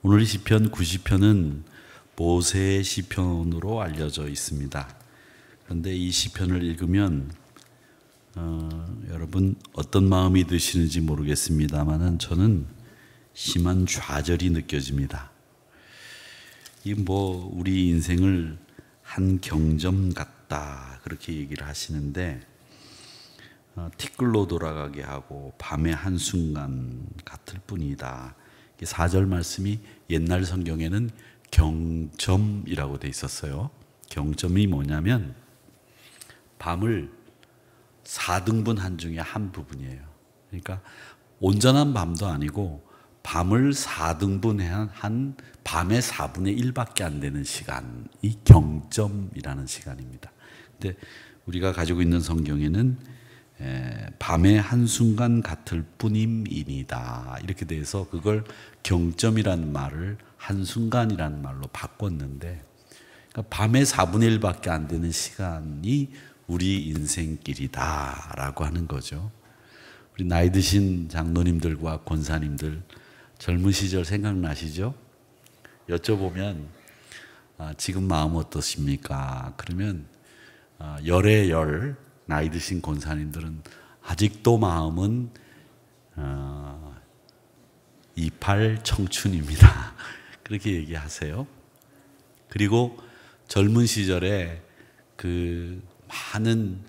오늘 시편 90편은 모세의 시편으로 알려져 있습니다. 그런데 이 시편을 읽으면 여러분 어떤 마음이 드시는지 모르겠습니다만은 저는 심한 좌절이 느껴집니다. 이 우리 인생을 한 경점 같다 그렇게 얘기를 하시는데 티끌로 돌아가게 하고 밤의 한순간 같을 뿐이다. 4절 말씀이 옛날 성경에는 경점이라고 돼 있었어요. 경점이 뭐냐면 밤을 4등분 중에 한 부분이에요. 그러니까 온전한 밤도 아니고 밤을 4등분한 한 밤의 4분의 1밖에 안 되는 시간이 경점이라는 시간입니다. 근데 우리가 가지고 있는 성경에는 밤의 한순간 같을 뿐임이니다 이렇게 돼서 그걸 경점이라는 말을 한순간이라는 말로 바꿨는데, 그러니까 밤의 4분의 1밖에 안 되는 시간이 우리 인생길이다 라고 하는 거죠. 우리 나이 드신 장로님들과 권사님들 젊은 시절 생각나시죠? 여쭤보면 지금 마음 어떠십니까? 그러면 열의 열 나이 드신 권사님들은 아직도 마음은 28 청춘입니다. 그렇게 얘기하세요. 그리고 젊은 시절에 그 많은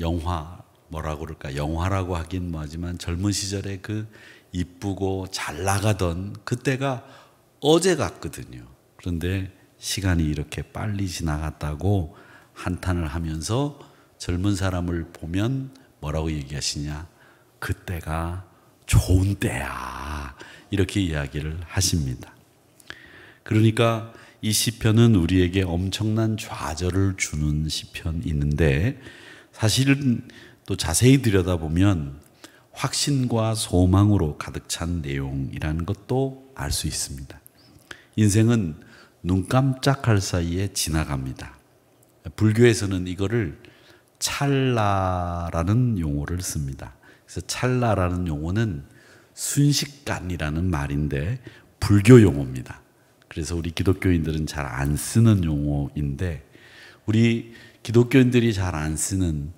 영화, 뭐라고 그럴까, 영화라고 하긴 뭐하지만 젊은 시절에 그 이쁘고 잘 나가던 그때가 어제 같거든요. 그런데 시간이 이렇게 빨리 지나갔다고 한탄을 하면서 젊은 사람을 보면 뭐라고 얘기하시냐? 그때가 좋은 때야. 이렇게 이야기를 하십니다. 그러니까 이 시편은 우리에게 엄청난 좌절을 주는 시편인데, 사실은 또 자세히 들여다보면 확신과 소망으로 가득 찬 내용이라는 것도 알 수 있습니다. 인생은 눈 깜짝할 사이에 지나갑니다. 불교에서는 이거를 찰나라는 용어를 씁니다. 그래서 찰나라는 용어는 순식간이라는 말인데 불교 용어입니다. 그래서 우리 기독교인들은 잘 안 쓰는 용어인데, 우리 기독교인들이 잘 안 쓰는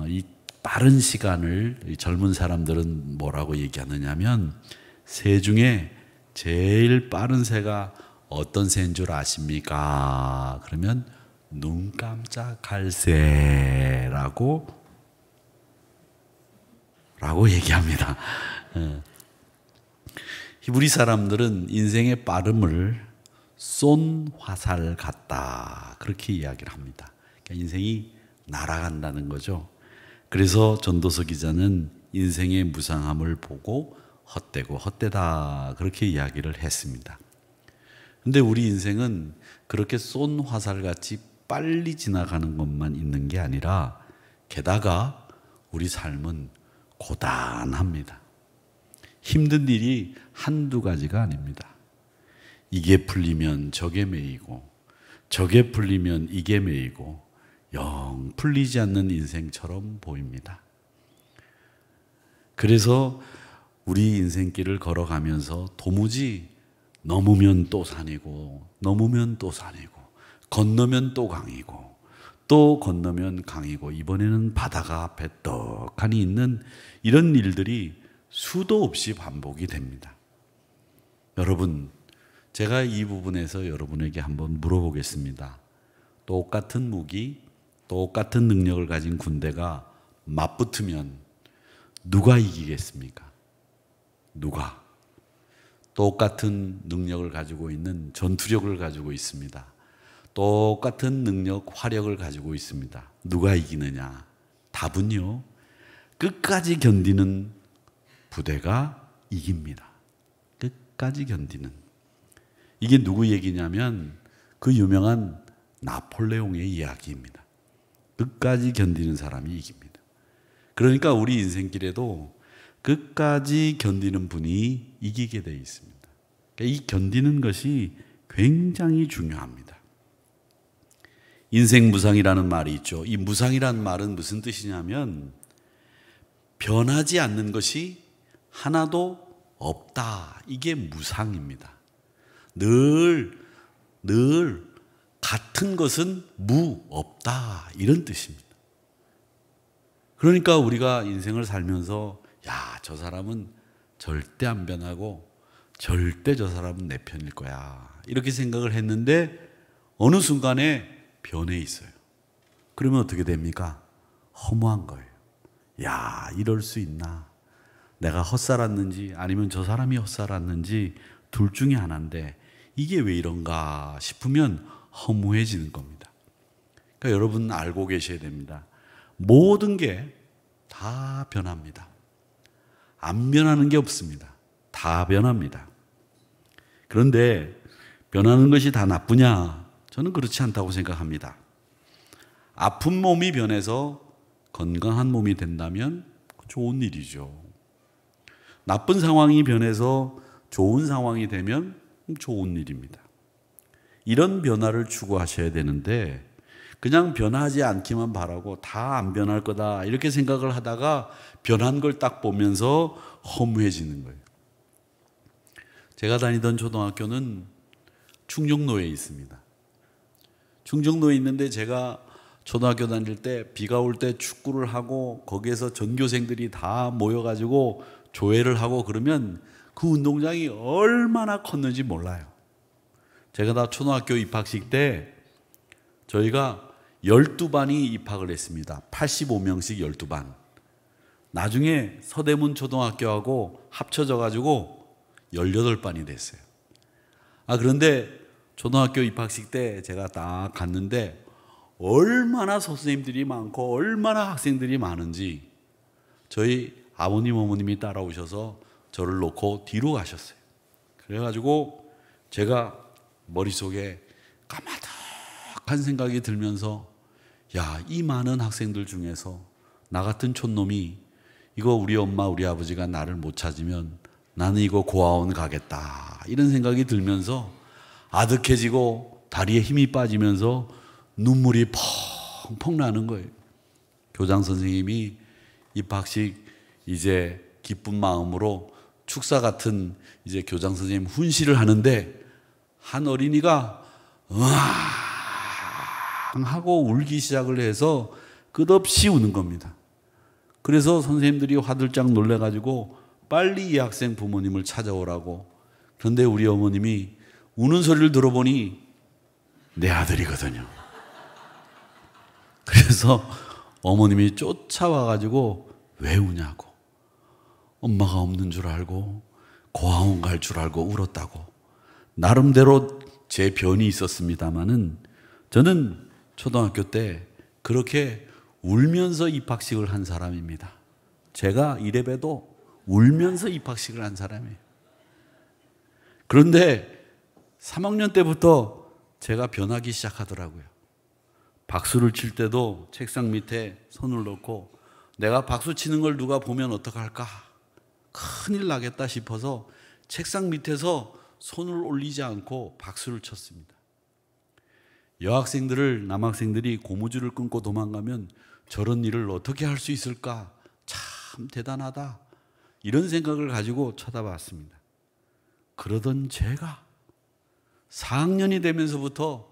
이 빠른 시간을 이 젊은 사람들은 뭐라고 얘기하느냐면, 새 중에 제일 빠른 새가 어떤 새인 줄 아십니까? 그러면 눈 깜짝할 새라고 얘기합니다. 히브리 사람들은 인생의 빠름을 쏜 화살 같다 그렇게 이야기를 합니다. 그러니까 인생이 날아간다는 거죠. 그래서 전도서 기자는 인생의 무상함을 보고 헛되고 헛되다 그렇게 이야기를 했습니다. 근데 우리 인생은 그렇게 쏜 화살같이 빨리 지나가는 것만 있는 게 아니라 게다가 우리 삶은 고단합니다. 힘든 일이 한두 가지가 아닙니다. 이게 풀리면 저게 매이고 저게 풀리면 이게 매이고 영 풀리지 않는 인생처럼 보입니다. 그래서 우리 인생길을 걸어가면서 도무지 넘으면 또 산이고 넘으면 또 산이고 건너면 또 강이고 또 건너면 강이고 이번에는 바다가 배떡하니 있는 이런 일들이 수도 없이 반복이 됩니다. 여러분, 제가 이 부분에서 여러분에게 한번 물어보겠습니다. 똑같은 무기, 똑같은 능력을 가진 군대가 맞붙으면 누가 이기겠습니까? 누가? 똑같은 능력을 가지고 있는 전투력을 가지고 있습니다. 똑같은 능력, 화력을 가지고 있습니다. 누가 이기느냐? 답은요, 끝까지 견디는 부대가 이깁니다. 끝까지 견디는. 이게 누구 얘기냐면 그 유명한 나폴레옹의 이야기입니다. 끝까지 견디는 사람이 이깁니다. 그러니까 우리 인생길에도 끝까지 견디는 분이 이기게 되어 있습니다. 그러니까 이 견디는 것이 굉장히 중요합니다. 인생 무상이라는 말이 있죠. 이 무상이라는 말은 무슨 뜻이냐면 변하지 않는 것이 하나도 없다. 이게 무상입니다. 늘 같은 것은 없다 이런 뜻입니다. 그러니까 우리가 인생을 살면서 저 사람은 절대 안 변하고 절대 저 사람은 내 편일 거야 이렇게 생각을 했는데 어느 순간에 변해 있어요. 그러면 어떻게 됩니까? 허무한 거예요. 이럴 수 있나? 내가 헛살았는지 아니면 저 사람이 헛살았는지 둘 중에 하나인데 이게 왜 이런가 싶으면 허무해지는 겁니다. 그러니까 여러분 알고 계셔야 됩니다. 모든 게 다 변합니다. 안 변하는 게 없습니다. 다 변합니다. 그런데 변하는 것이 다 나쁘냐? 저는 그렇지 않다고 생각합니다. 아픈 몸이 변해서 건강한 몸이 된다면 좋은 일이죠. 나쁜 상황이 변해서 좋은 상황이 되면 좋은 일입니다. 이런 변화를 추구하셔야 되는데 그냥 변하지 않기만 바라고 다 안 변할 거다 이렇게 생각을 하다가 변한 걸 딱 보면서 허무해지는 거예요. 제가 다니던 초등학교는 충정로에 있습니다. 충정로에 있는데 제가 초등학교 다닐 때 비가 올 때 축구를 하고 거기에서 전교생들이 다 모여가지고 조회를 하고 그러면 그 운동장이 얼마나 컸는지 몰라요. 제가 다 초등학교 입학식 때 저희가 12반이 입학을 했습니다. 85명씩 12반. 나중에 서대문 초등학교하고 합쳐져 가지고 18반이 됐어요. 그런데 초등학교 입학식 때 제가 딱 갔는데 얼마나 선생님들이 많고 얼마나 학생들이 많은지 저희 아버님 어머님이 따라오셔서 저를 놓고 뒤로 가셨어요. 그래가지고 제가 머릿속에 까마득한 생각이 들면서 이 많은 학생들 중에서 나 같은 촌놈이 이거 우리 엄마 우리 아버지가 나를 못 찾으면 나는 이거 고아원 가겠다 이런 생각이 들면서 아득해지고 다리에 힘이 빠지면서 눈물이 펑펑 나는 거예요. 교장 선생님이 입학식 이제 기쁜 마음으로 축사 같은 이제 교장 선생님 훈시를 하는데 한 어린이가 으앙 하고 울기 시작을 해서 끝없이 우는 겁니다. 그래서 선생님들이 화들짝 놀래가지고 빨리 이 학생 부모님을 찾아오라고. 그런데 우리 어머님이 우는 소리를 들어보니 내 아들이거든요. 그래서 어머님이 쫓아와가지고 왜 우냐고. 엄마가 없는 줄 알고 고아원 갈 줄 알고 울었다고. 나름대로 제 변이 있었습니다마는 저는 초등학교 때 그렇게 울면서 입학식을 한 사람입니다. 제가 이래봬도 울면서 입학식을 한 사람이에요. 그런데 3학년 때부터 제가 변하기 시작하더라고요. 박수를 칠 때도 책상 밑에 손을 놓고 내가 박수 치는 걸 누가 보면 어떡할까? 큰일 나겠다 싶어서 책상 밑에서 손을 올리지 않고 박수를 쳤습니다. 여학생들을 남학생들이 고무줄을 끊고 도망가면 저런 일을 어떻게 할 수 있을까? 참 대단하다. 이런 생각을 가지고 쳐다봤습니다. 그러던 제가 4학년이 되면서부터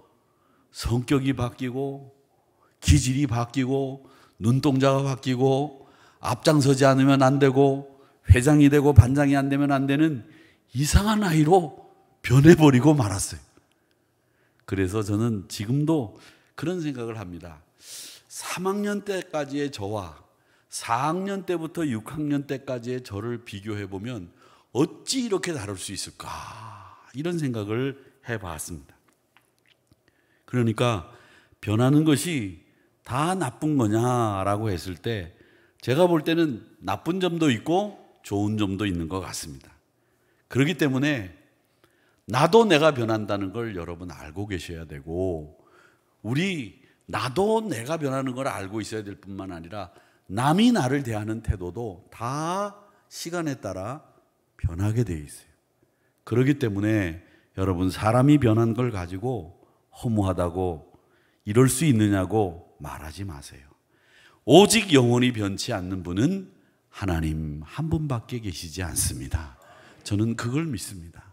성격이 바뀌고 기질이 바뀌고 눈동자가 바뀌고 앞장서지 않으면 안 되고 회장이 되고 반장이 안 되면 안 되는 이상한 아이로 변해버리고 말았어요. 그래서 저는 지금도 그런 생각을 합니다. 3학년 때까지의 저와 4학년 때부터 6학년 때까지의 저를 비교해보면 어찌 이렇게 다를 수 있을까? 이런 생각을 해봤습니다. 그러니까 변하는 것이 다 나쁜 거냐라고 했을 때 제가 볼 때는 나쁜 점도 있고 좋은 점도 있는 것 같습니다. 그렇기 때문에 나도 내가 변한다는 걸 여러분 알고 계셔야 되고 나도 내가 변하는 걸 알고 있어야 될 뿐만 아니라 남이 나를 대하는 태도도 다 시간에 따라 변하게 돼 있어요. 그렇기 때문에 여러분 사람이 변한 걸 가지고 허무하다고 이럴 수 있느냐고 말하지 마세요. 오직 영원히 변치 않는 분은 하나님 한 분밖에 계시지 않습니다. 저는 그걸 믿습니다.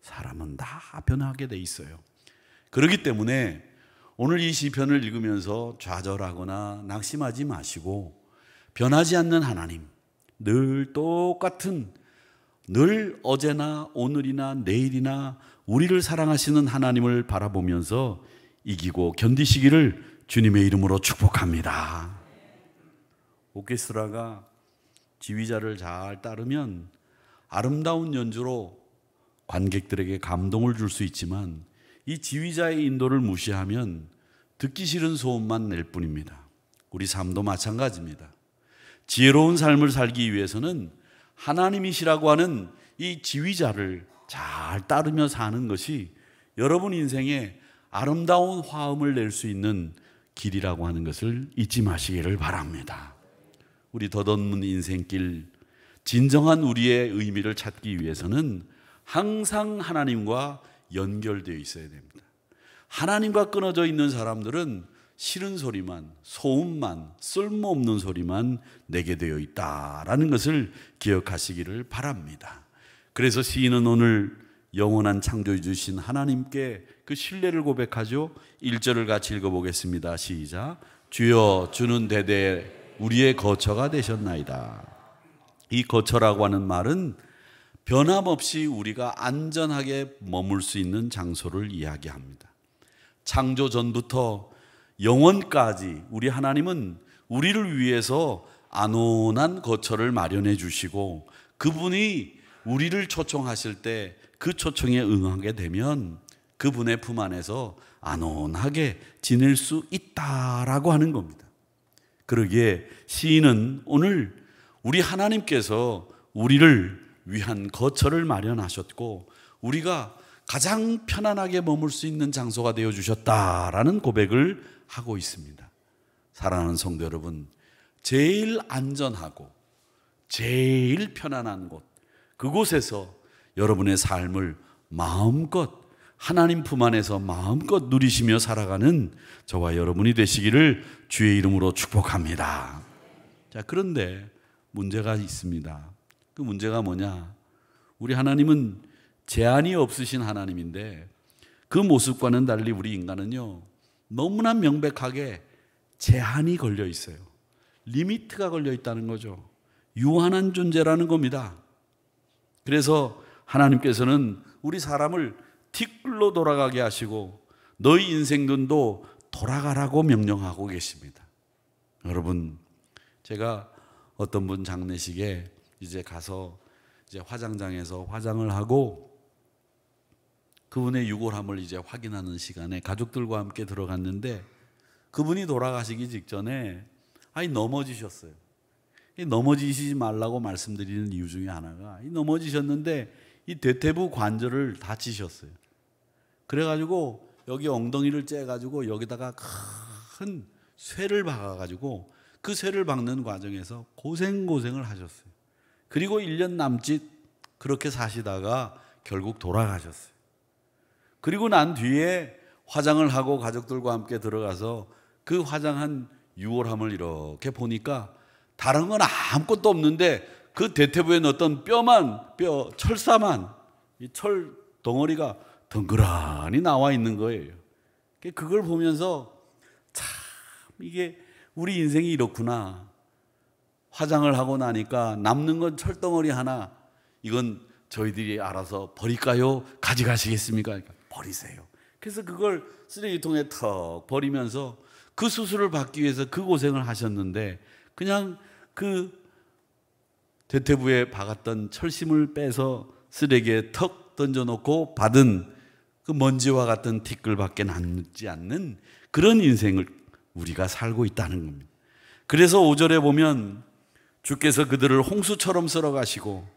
사람은 다 변하게 돼 있어요. 그렇기 때문에 오늘 이 시편을 읽으면서 좌절하거나 낙심하지 마시고 변하지 않는 하나님, 늘 똑같은, 늘 어제나 오늘이나 내일이나 우리를 사랑하시는 하나님을 바라보면서 이기고 견디시기를 주님의 이름으로 축복합니다. 오케스트라가 지휘자를 잘 따르면 아름다운 연주로 관객들에게 감동을 줄 수 있지만 이 지휘자의 인도를 무시하면 듣기 싫은 소음만 낼 뿐입니다. 우리 삶도 마찬가지입니다. 지혜로운 삶을 살기 위해서는 하나님이시라고 하는 이 지휘자를 잘 따르며 사는 것이 여러분 인생에 아름다운 화음을 낼 수 있는 길이라고 하는 것을 잊지 마시기를 바랍니다. 우리 덧없는 인생길, 진정한 우리의 의미를 찾기 위해서는 항상 하나님과 연결되어 있어야 됩니다. 하나님과 끊어져 있는 사람들은 싫은 소리만, 소음만, 쓸모없는 소리만 내게 되어 있다라는 것을 기억하시기를 바랍니다. 그래서 시인은 오늘 영원한 창조해 주신 하나님께 그 신뢰를 고백하죠. 1절을 같이 읽어보겠습니다. 시작. 주여, 주는 대대 우리의 거처가 되셨나이다. 이 거처라고 하는 말은 변함없이 우리가 안전하게 머물 수 있는 장소를 이야기합니다. 창조 전부터 영원까지 우리 하나님은 우리를 위해서 안온한 거처를 마련해 주시고 그분이 우리를 초청하실 때 그 초청에 응하게 되면 그분의 품 안에서 안온하게 지낼 수 있다라고 하는 겁니다. 그러기에 시인은 오늘 우리 하나님께서 우리를 위한 거처를 마련하셨고 우리가 가장 편안하게 머물 수 있는 장소가 되어주셨다라는 고백을 하고 있습니다. 사랑하는 성도 여러분, 제일 안전하고 제일 편안한 곳, 그곳에서 여러분의 삶을 마음껏 하나님 품 안에서 마음껏 누리시며 살아가는 저와 여러분이 되시기를 주의 이름으로 축복합니다. 자, 그런데 문제가 있습니다. 그 문제가 뭐냐? 우리 하나님은 제한이 없으신 하나님인데 그 모습과는 달리 우리 인간은요, 너무나 명백하게 제한이 걸려 있어요. 리미트가 걸려 있다는 거죠. 유한한 존재라는 겁니다. 그래서 하나님께서는 우리 사람을 티끌로 돌아가게 하시고 너희 인생들도 돌아가라고 명령하고 계십니다. 여러분, 제가 어떤 분 장례식에 이제 가서 이제 화장장에서 화장을 하고 그분의 유골함을 이제 확인하는 시간에 가족들과 함께 들어갔는데 그분이 돌아가시기 직전에 넘어지셨어요. 넘어지시지 말라고 말씀드리는 이유 중에 하나가 넘어지셨는데 이 대퇴부 관절을 다치셨어요. 그래가지고 여기 엉덩이를 째가지고 여기다가 큰 쇠를 박아가지고 그 쇠를 박는 과정에서 고생을 하셨어요. 그리고 1년 남짓 그렇게 사시다가 결국 돌아가셨어요. 그리고 난 뒤에 화장을 하고 가족들과 함께 들어가서 그 화장한 유골함을 이렇게 보니까 다른 건 아무것도 없는데 그 대퇴부에 넣었던 철사만, 이 철 덩어리가 덩그러니 나와 있는 거예요. 그걸 보면서 참 이게 우리 인생이 이렇구나. 화장을 하고 나니까 남는 건 철덩어리 하나. 이건 저희들이 알아서 버릴까요? 가져가시겠습니까? 그러니까 버리세요. 그래서 그걸 쓰레기통에 턱 버리면서 그 수술을 받기 위해서 그 고생을 하셨는데 그냥 그 대퇴부에 박았던 철심을 빼서 쓰레기에 턱 던져놓고 받은 그 먼지와 같은 티끌밖에 남지 않는 그런 인생을 우리가 살고 있다는 겁니다. 그래서 5절에 보면 주께서 그들을 홍수처럼 쓸어가시고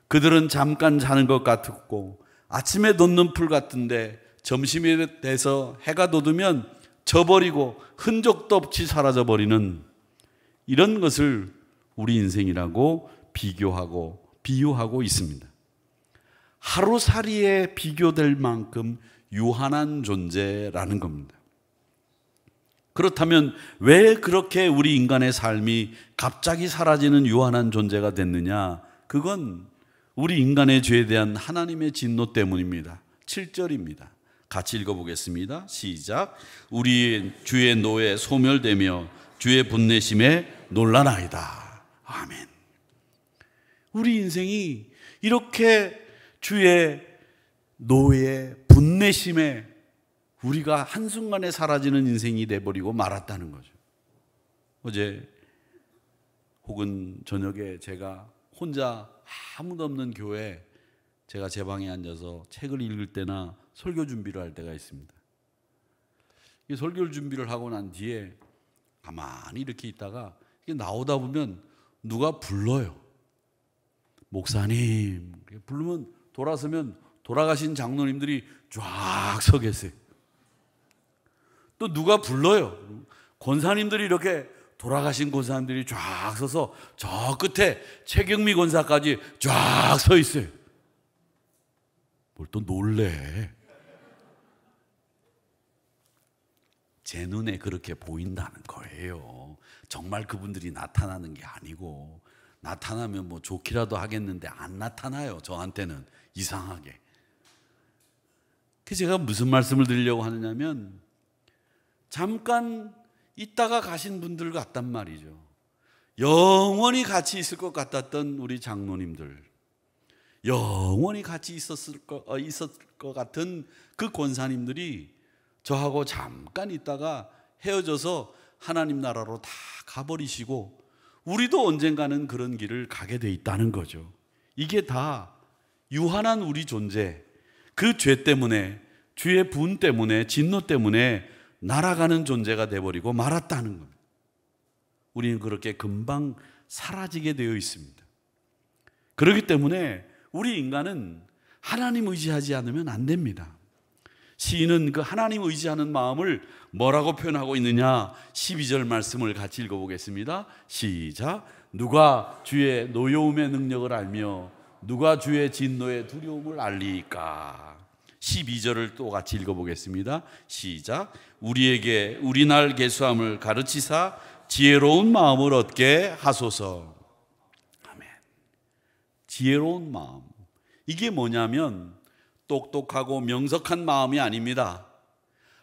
그들은 잠깐 자는 것 같았고 아침에 돋는 풀 같은데 점심이 돼서 해가 돋으면 져버리고 흔적도 없이 사라져버리는 이런 것을 우리 인생이라고 비유하고 있습니다. 하루살이에 비교될 만큼 유한한 존재라는 겁니다. 그렇다면 왜 그렇게 우리 인간의 삶이 갑자기 사라지는 유한한 존재가 됐느냐? 그건 우리 인간의 죄에 대한 하나님의 진노 때문입니다. 7절입니다. 같이 읽어보겠습니다. 시작. 우리 주의 노에 소멸되며 주의 분내심에 놀라나이다. 아멘. 우리 인생이 이렇게 주의 노에 분내심에 우리가 한순간에 사라지는 인생이 돼버리고 말았다는 거죠. 어제 혹은 저녁에 제가 혼자 아무도 없는 교회에 제가 제 방에 앉아서 책을 읽을 때나 설교 준비를 할 때가 있습니다. 이 설교 준비를 하고 난 뒤에 가만히 이렇게 있다가 나오다 보면 누가 불러요. 목사님. 부르면 돌아서면 돌아가신 장로님들이 쫙 서 계세요. 또 누가 불러요. 권사님들이 이렇게 돌아가신 권사님들이 쫙 서서 저 끝에 최경미 권사까지 쫙 서 있어요. 뭘 또 놀래. 제 눈에 그렇게 보인다는 거예요. 정말 그분들이 나타나는 게 아니고, 나타나면 뭐 좋기라도 하겠는데 안 나타나요. 저한테는 이상하게. 그래서 제가 무슨 말씀을 드리려고 하느냐면, 잠깐 있다가 가신 분들 같단 말이죠. 영원히 같이 있을 것 같았던 우리 장로님들, 영원히 같이 있었을 것 같은 그 권사님들이 저하고 잠깐 있다가 헤어져서 하나님 나라로 다 가버리시고, 우리도 언젠가는 그런 길을 가게 돼 있다는 거죠. 이게 다 유한한 우리 존재, 그 죄 때문에, 주의 분 때문에, 진노 때문에 날아가는 존재가 돼버리고 말았다는 겁니다. 우리는 그렇게 금방 사라지게 되어 있습니다. 그렇기 때문에 우리 인간은 하나님 의지하지 않으면 안 됩니다. 시인은 그 하나님 의지하는 마음을 뭐라고 표현하고 있느냐, 12절 말씀을 같이 읽어보겠습니다. 시작. 누가 주의 노여움의 능력을 알며 누가 주의 진노의 두려움을 알리까. 12절을 또 같이 읽어보겠습니다. 시작. 우리에게 우리날 계수함을 가르치사 지혜로운 마음을 얻게 하소서. 아멘. 지혜로운 마음, 이게 뭐냐면 똑똑하고 명석한 마음이 아닙니다.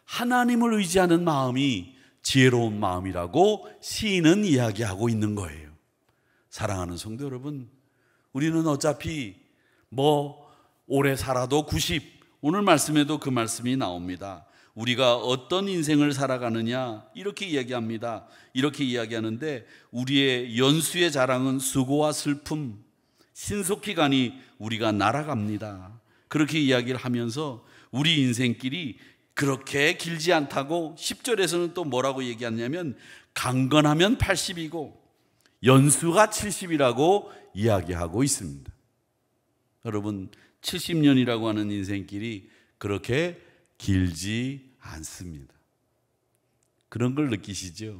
하나님을 의지하는 마음이 지혜로운 마음이라고 시인은 이야기하고 있는 거예요. 사랑하는 성도 여러분, 우리는 어차피 오래 살아도 90, 오늘 말씀에도 그 말씀이 나옵니다. 우리가 어떤 인생을 살아가느냐 이렇게 이야기합니다. 이렇게 이야기하는데, 우리의 연수의 자랑은 수고와 슬픔, 신속히 가니 우리가 날아갑니다. 그렇게 이야기를 하면서 우리 인생길이 그렇게 길지 않다고 10절에서는 또 뭐라고 얘기하냐면, 강건하면 80이고 연수가 70이라고 이야기하고 있습니다. 여러분, 70년이라고 하는 인생길이 그렇게 길지 않습니다. 그런 걸 느끼시죠?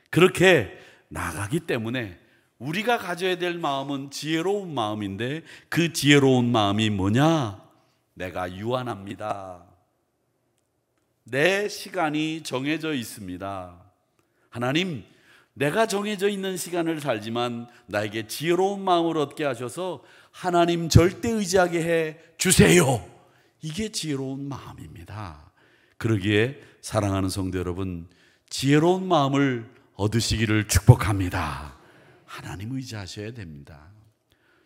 그렇게 나가기 때문에 우리가 가져야 될 마음은 지혜로운 마음인데, 그 지혜로운 마음이 뭐냐? 내가 유한합니다. 내 시간이 정해져 있습니다. 하나님, 내가 정해져 있는 시간을 살지만 나에게 지혜로운 마음을 얻게 하셔서 하나님 절대 의지하게 해 주세요. 이게 지혜로운 마음입니다. 그러기에 사랑하는 성도 여러분, 지혜로운 마음을 얻으시기를 축복합니다. 하나님 의지하셔야 됩니다.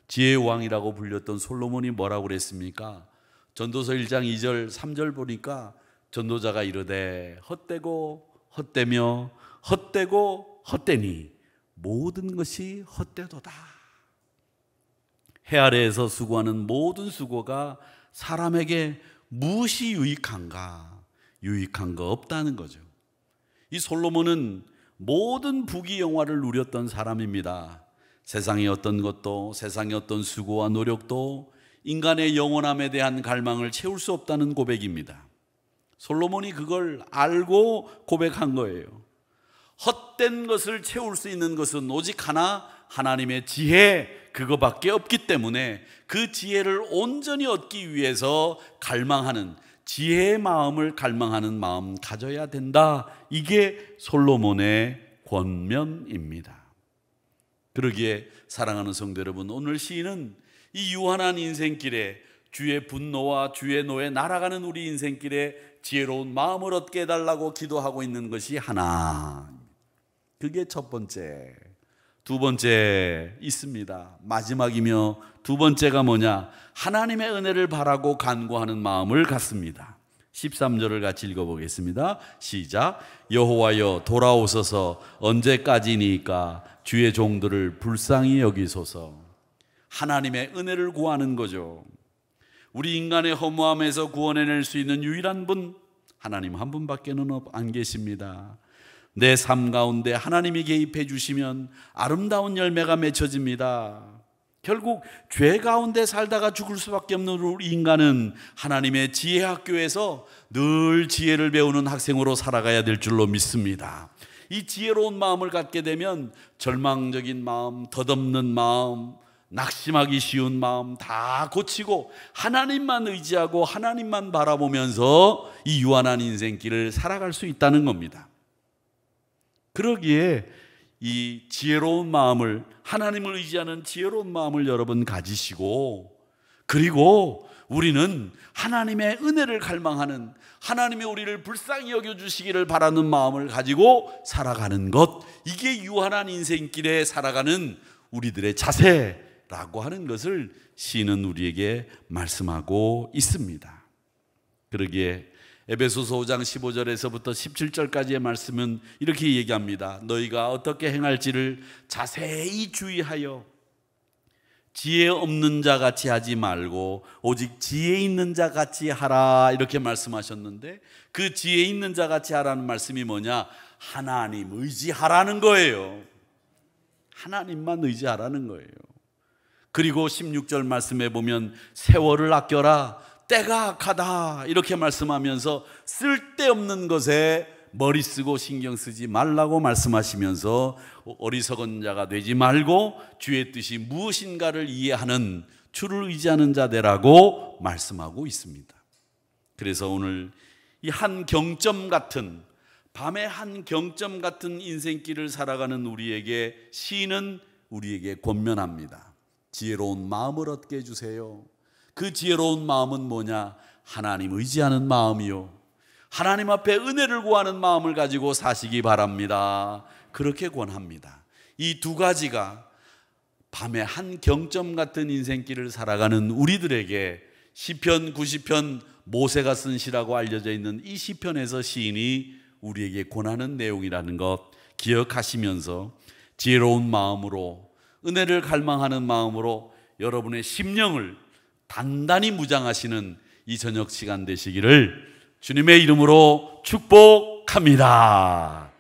지혜의 왕이라고 불렸던 솔로몬이 뭐라고 그랬습니까? 전도서 1장 2절 3절 보니까 전도자가 이르되 헛되고 헛되며 헛되고 헛되니 모든 것이 헛되도다. 해 아래에서 수고하는 모든 수고가 사람에게 무엇이 유익한가? 유익한 거 없다는 거죠. 이 솔로몬은 모든 부귀 영화를 누렸던 사람입니다. 세상의 어떤 것도, 세상의 어떤 수고와 노력도 인간의 영원함에 대한 갈망을 채울 수 없다는 고백입니다. 솔로몬이 그걸 알고 고백한 거예요. 헛된 것을 채울 수 있는 것은 오직 하나, 하나님의 지혜, 그거밖에 없기 때문에 그 지혜를 온전히 얻기 위해서 갈망하는, 지혜의 마음을 갈망하는 마음 가져야 된다. 이게 솔로몬의 권면입니다. 그러기에 사랑하는 성도 여러분, 오늘 시인은 이 유한한 인생길에 주의 분노와 주의 노에 날아가는 우리 인생길에 지혜로운 마음을 얻게 해달라고 기도하고 있는 것이 하나. 그게 첫 번째. 두 번째 있습니다. 마지막이며 두 번째가 뭐냐? 하나님의 은혜를 바라고 간구하는 마음을 갖습니다. 13절을 같이 읽어보겠습니다. 시작. 여호와여 돌아오소서. 언제까지니까 주의 종들을 불쌍히 여기소서. 하나님의 은혜를 구하는 거죠. 우리 인간의 허무함에서 구원해낼 수 있는 유일한 분, 하나님 한 분밖에는 안 계십니다. 내 삶 가운데 하나님이 개입해 주시면 아름다운 열매가 맺혀집니다. 결국 죄 가운데 살다가 죽을 수밖에 없는 우리 인간은 하나님의 지혜 학교에서 늘 지혜를 배우는 학생으로 살아가야 될 줄로 믿습니다. 이 지혜로운 마음을 갖게 되면 절망적인 마음, 덧없는 마음, 낙심하기 쉬운 마음 다 고치고 하나님만 의지하고 하나님만 바라보면서 이 유한한 인생길을 살아갈 수 있다는 겁니다. 그러기에 이 지혜로운 마음을, 하나님을 의지하는 지혜로운 마음을 여러분 가지시고, 그리고 우리는 하나님의 은혜를 갈망하는, 하나님이 우리를 불쌍히 여겨주시기를 바라는 마음을 가지고 살아가는 것, 이게 유한한 인생길에 살아가는 우리들의 자세라고 하는 것을 시인은 우리에게 말씀하고 있습니다. 그러기에 에베소서 5장 15절에서부터 17절까지의 말씀은 이렇게 얘기합니다. 너희가 어떻게 행할지를 자세히 주의하여 지혜 없는 자 같이 하지 말고 오직 지혜 있는 자 같이 하라, 이렇게 말씀하셨는데, 그 지혜 있는 자 같이 하라는 말씀이 뭐냐? 하나님 의지하라는 거예요. 하나님만 의지하라는 거예요. 그리고 16절 말씀에 보면 세월을 아껴라, 때가 악하다, 이렇게 말씀하면서 쓸데없는 것에 머리 쓰고 신경 쓰지 말라고 말씀하시면서 어리석은 자가 되지 말고 주의 뜻이 무엇인가를 이해하는, 주를 의지하는 자 되라고 말씀하고 있습니다. 그래서 오늘 이 한 경점 같은, 밤의 한 경점 같은 인생길을 살아가는 우리에게 시인은 우리에게 권면합니다. 지혜로운 마음을 얻게 해주세요. 그 지혜로운 마음은 뭐냐? 하나님 의지하는 마음이요, 하나님 앞에 은혜를 구하는 마음을 가지고 사시기 바랍니다. 그렇게 권합니다. 이 두 가지가 밤의 한 경점 같은 인생길을 살아가는 우리들에게 시편 90편, 모세가 쓴 시라고 알려져 있는 이 시편에서 시인이 우리에게 권하는 내용이라는 것 기억하시면서 지혜로운 마음으로, 은혜를 갈망하는 마음으로 여러분의 심령을 단단히 무장하시는 이 저녁 시간 되시기를 주님의 이름으로 축복합니다.